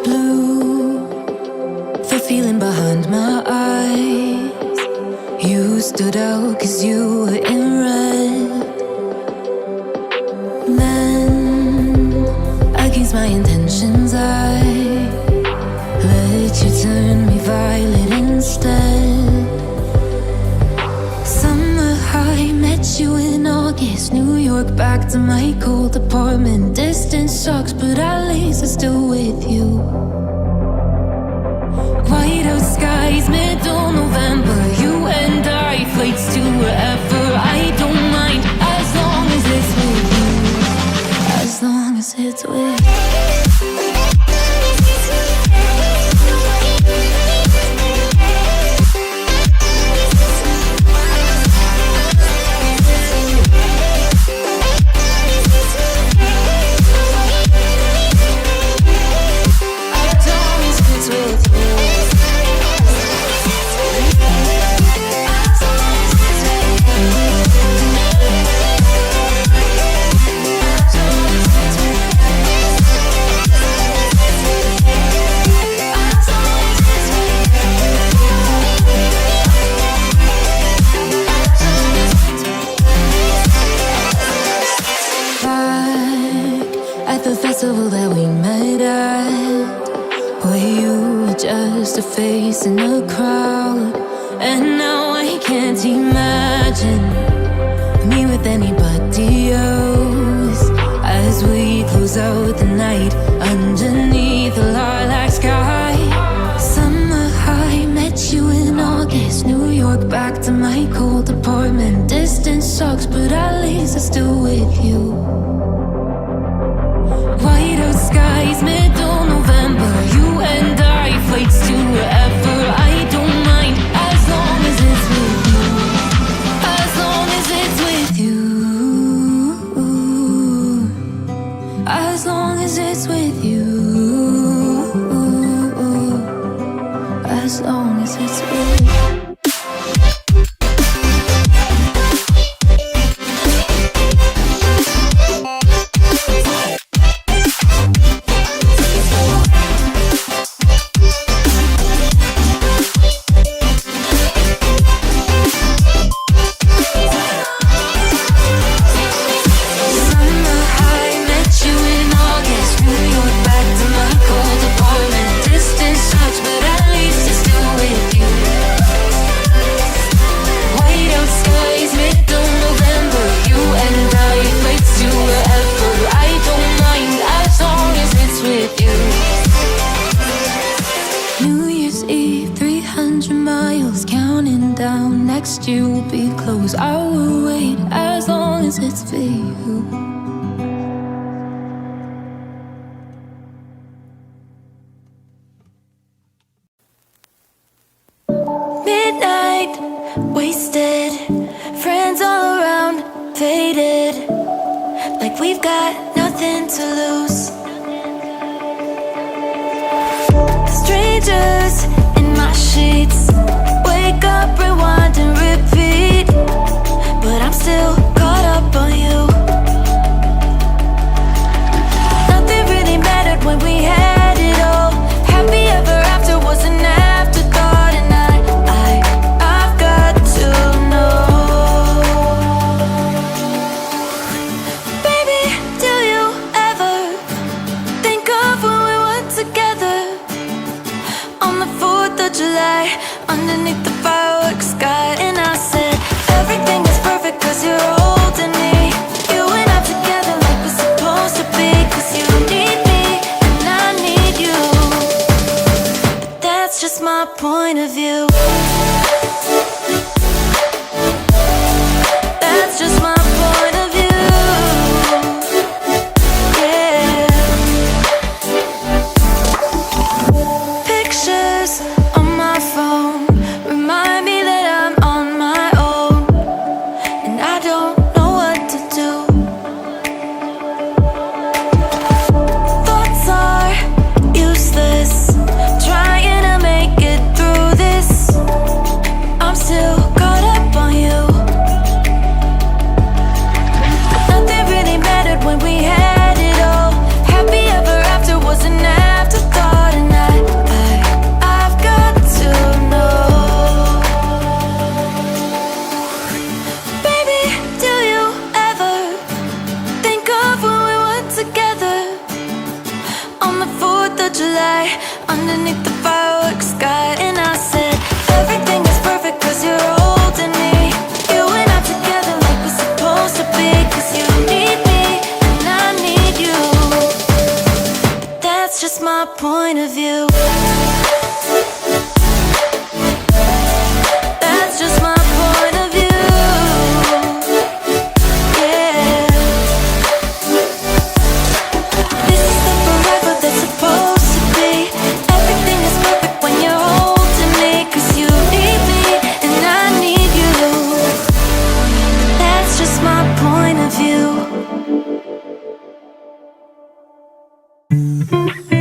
Blue, the feeling behind my eyes. You stood out 'cause you were in red. Then, against my intentions, I let you turn me violet instead. Summer high, met you in August. New York, back to my cold apartment. Distance sucks, but at least I'm still with you. White out skies, middle November. You and I, flights to wherever. I don't mind, as long as it's with you. As long as it's with you. That we met at, where you were just a face in a crowd. And now I can't imagine me with anybody else. As we close out the night underneath the lilac sky. Summer high, met you in August. New York, back to my cold apartment. Distance sucks, but at least I'm still with you. White out skies, middle November. You and I, flights to wherever. I don't mind, as long as it's with you. As long as it's with you. As long as it's with you. As long as it's with you. Wasted, friends all around, faded, like we've got nothing to lose. Strangers in my sheets, wake up, rewind and repeat, but I'm still caught up on you. Nothing really mattered when we had it all. Happy ever after was an afterthought, and I've got to know. Baby, do you ever think of when we were together on the 4th of July, underneath the fireworks sky? And I said, everything is perfect 'cause you're holding me. You and I together like we're supposed to be, 'cause you need me and I need you. But that's just my point of view. That's just my point of view. Yeah. Pictures on my phone remind me that I'm on my own, and I don't know what to do. Thoughts are useless, trying to make it through this. Thank